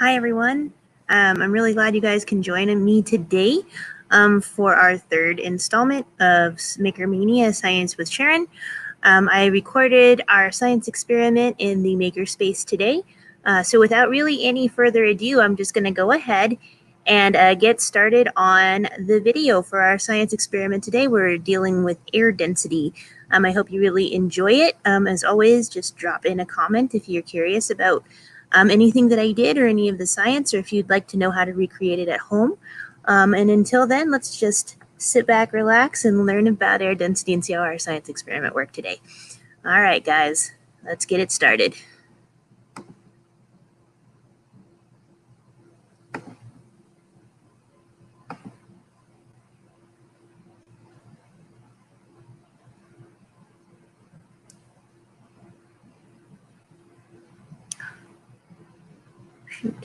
Hi, everyone. I'm really glad you guys can join me today for our third installment of Maker Mania Science with Sharon. I recorded our science experiment in the makerspace today. So without really any further ado, I'm just going to go ahead and get started on the video for our science experiment today. We're dealing with air density. I hope you really enjoy it. As always, just drop in a comment if you're curious about anything that I did or any of the science, or if you'd like to know how to recreate it at home. And until then, let's just sit back, relax, and learn about air density and see how our science experiment worked today. All right, guys, let's get it started. Shoot.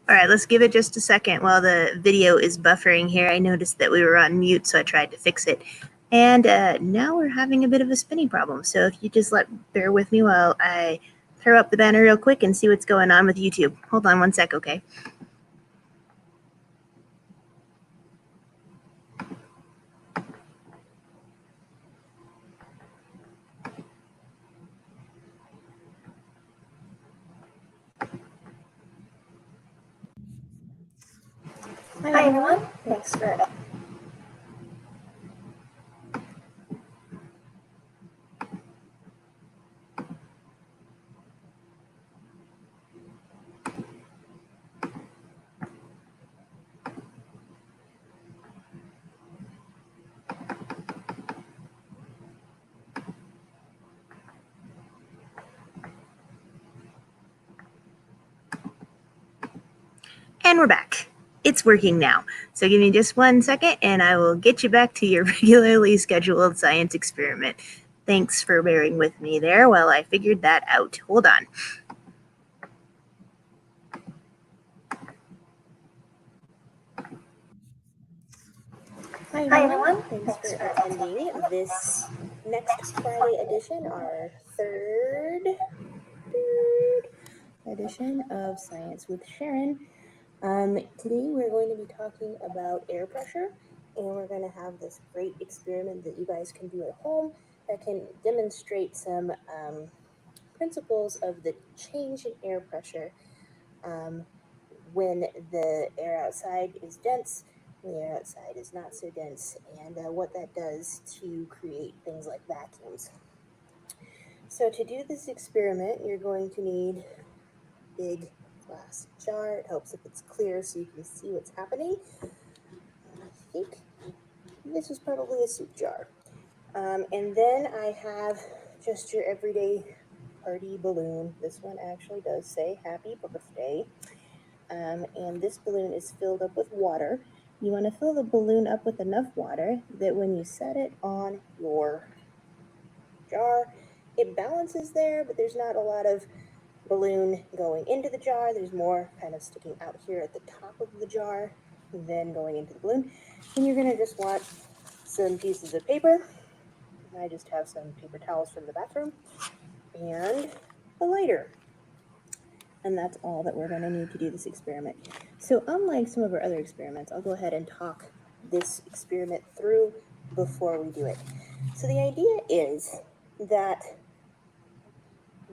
All right, let's give it just a second while the video is buffering here. I noticed that we were on mute, so I tried to fix it. And now we're having a bit of a spinning problem. So if you just bear with me while I throw up the banner real quick and see what's going on with YouTube. Hold on one sec, okay? Hi everyone, thanks for And we're back. It's working now. So give me just 1 second and I will get you back to your regularly scheduled science experiment. Thanks for bearing with me there while I figured that out. Hold on. Hi everyone, thanks for attending this next Friday edition, our third edition of Science with Sharon. Today we're going to be talking about air pressure, and we're going to have this great experiment that you guys can do at home that can demonstrate some principles of the change in air pressure when the air outside is dense, when the air outside is not so dense, and what that does to create things like vacuums. So to do this experiment, you're going to need a big glass jar. It helps if it's clear so you can see what's happening. I think this is probably a soup jar. And then I have just your everyday party balloon. This one actually does say happy birthday. And this balloon is filled up with water. You want to fill the balloon up with enough water that when you set it on your jar, it balances there, but there's not a lot of balloon going into the jar. There's more kind of sticking out here at the top of the jar than going into the balloon. And you're going to just want some pieces of paper. I just have some paper towels from the bathroom and a lighter. And that's all that we're going to need to do this experiment. So unlike some of our other experiments, I'll go ahead and talk this experiment through before we do it. So the idea is that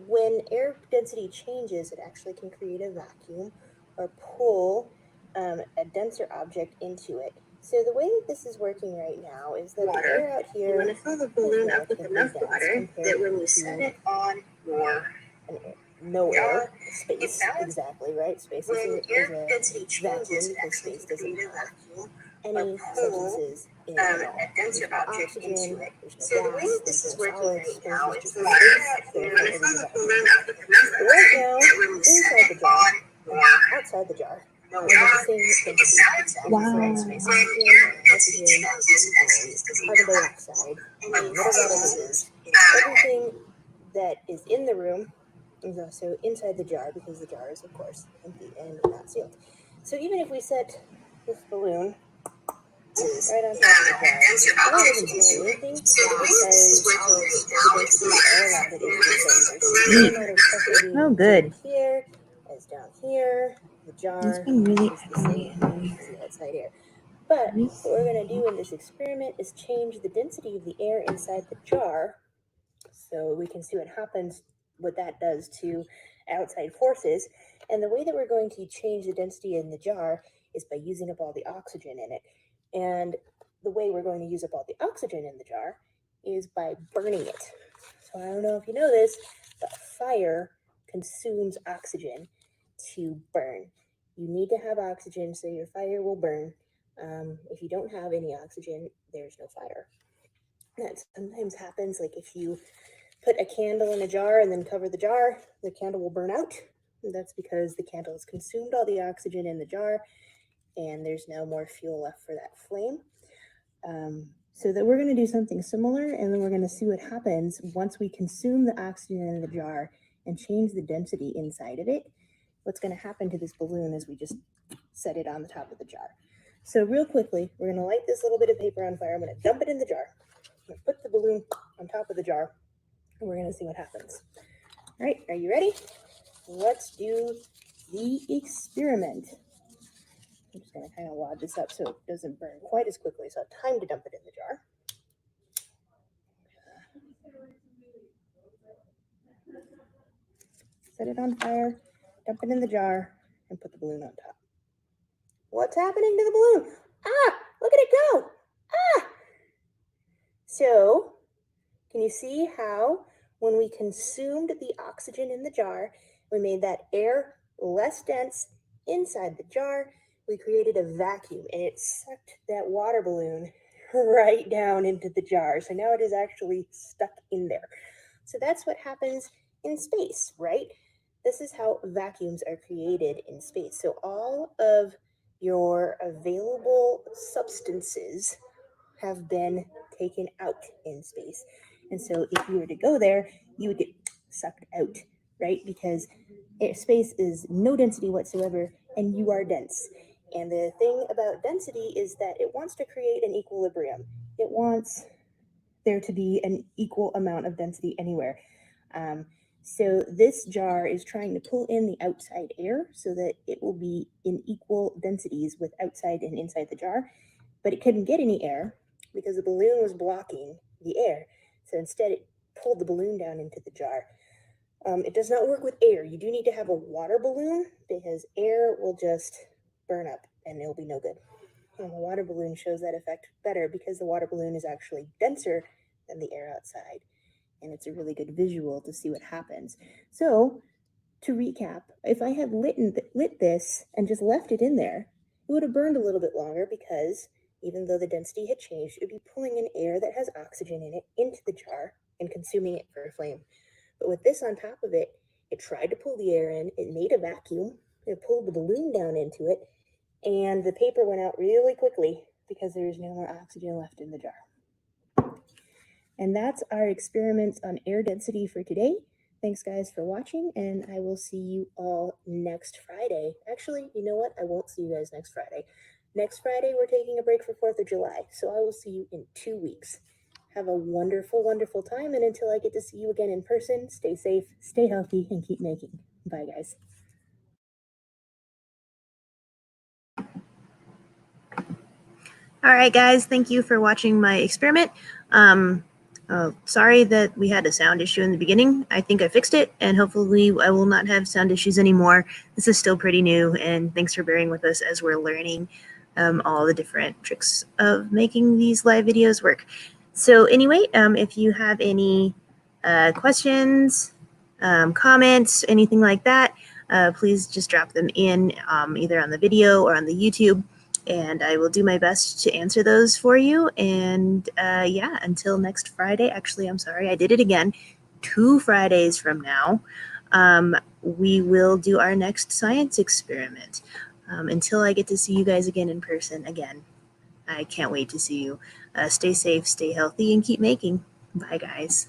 when air density changes, it actually can create a vacuum or pull a denser object into it. So the way that this is working right now is that the air out here, You want to fill the balloon up with enough water that when you set it on your no air space, exactly right. Space is a vacuum because space doesn't have any substances in it at all. There's no oxygen, there's no gas, there's no solids, there's just space. Therefore, it is a vacuum. Right now, inside the jar, outside the jar, are the same density. Wow. So nitrogen, oxygen, carbon dioxide, little water balloons, everything that is in the room is also inside the jar because the jar is, of course, empty and not sealed. So even if we set this balloon right on top of the jar, the balloon doesn't do anything because the density all around it is the same. There's the same amount of pressure being Oh, good. exerted here as down here. The It's jar been really is the same as the outside air. But what we're going to do in this experiment is change the density of the air inside the jar so we can see what happens, what that does to outside forces. And the way that we're going to change the density in the jar is by using up all the oxygen in it. And the way we're going to use up all the oxygen in the jar is by burning it. So I don't know if you know this, but fire consumes oxygen to burn. You need to have oxygen so your fire will burn. If you don't have any oxygen, there's no fire. That sometimes happens, like if you put a candle in a jar and then cover the jar, the candle will burn out. And that's because the candle has consumed all the oxygen in the jar and there's no more fuel left for that flame. So that we're going to do something similar, and then we're going to see what happens once we consume the oxygen in the jar and change the density inside of it. What's going to happen to this balloon as we just set it on the top of the jar. So real quickly, we're going to light this little bit of paper on fire. I'm going to dump it in the jar. I'm going to put the balloon on top of the jar, and we're going to see what happens. All right, are you ready? Let's do the experiment. I'm just going to kind of wad this up so it doesn't burn quite as quickly, so I have time to dump it in the jar. Set it on fire, dump it in the jar, and put the balloon on top. What's happening to the balloon? Ah, look at it go. Ah! So, can you see how when we consumed the oxygen in the jar, we made that air less dense inside the jar, we created a vacuum and it sucked that water balloon right down into the jar. So now it is actually stuck in there. So that's what happens in space, right? This is how vacuums are created in space. So all of your available substances have been taken out in space. And so if you were to go there, you would get sucked out, right? Because space is no density whatsoever, and you are dense. And the thing about density is that it wants to create an equilibrium. It wants there to be an equal amount of density anywhere. So this jar is trying to pull in the outside air so that it will be in equal densities with outside and inside the jar, but it couldn't get any air because the balloon was blocking the air. So instead it pulled the balloon down into the jar. It does not work with air. You do need to have a water balloon because air will just burn up and it'll be no good. And the water balloon shows that effect better because the water balloon is actually denser than the air outside. And it's a really good visual to see what happens. So, to recap, if I had lit this and just left it in there, it would have burned a little bit longer because even though the density had changed, it would be pulling in air that has oxygen in it into the jar and consuming it for a flame. But with this on top of it, it tried to pull the air in, it made a vacuum, it pulled the balloon down into it, and the paper went out really quickly because there was no more oxygen left in the jar. And that's our experiments on air density for today. Thanks, guys, for watching, and I will see you all next Friday. Actually, you know what? I won't see you guys next Friday. Next Friday, we're taking a break for 4th of July, so I will see you in 2 weeks. Have a wonderful, wonderful time, and until I get to see you again in person, stay safe, stay healthy, and keep making. Bye, guys. All right, guys, thank you for watching my experiment. Sorry that we had a sound issue in the beginning. I think I fixed it, and hopefully I will not have sound issues anymore. This is still pretty new, and thanks for bearing with us as we're learning all the different tricks of making these live videos work. So anyway, if you have any questions, comments, anything like that, please just drop them in either on the video or on the YouTube, and I will do my best to answer those for you. And yeah, until next Friday, actually, I'm sorry, I did it again. 2 Fridays from now, we will do our next science experiment. Until I get to see you guys again in person again, I can't wait to see you. Stay safe, stay healthy, and keep making. Bye, guys.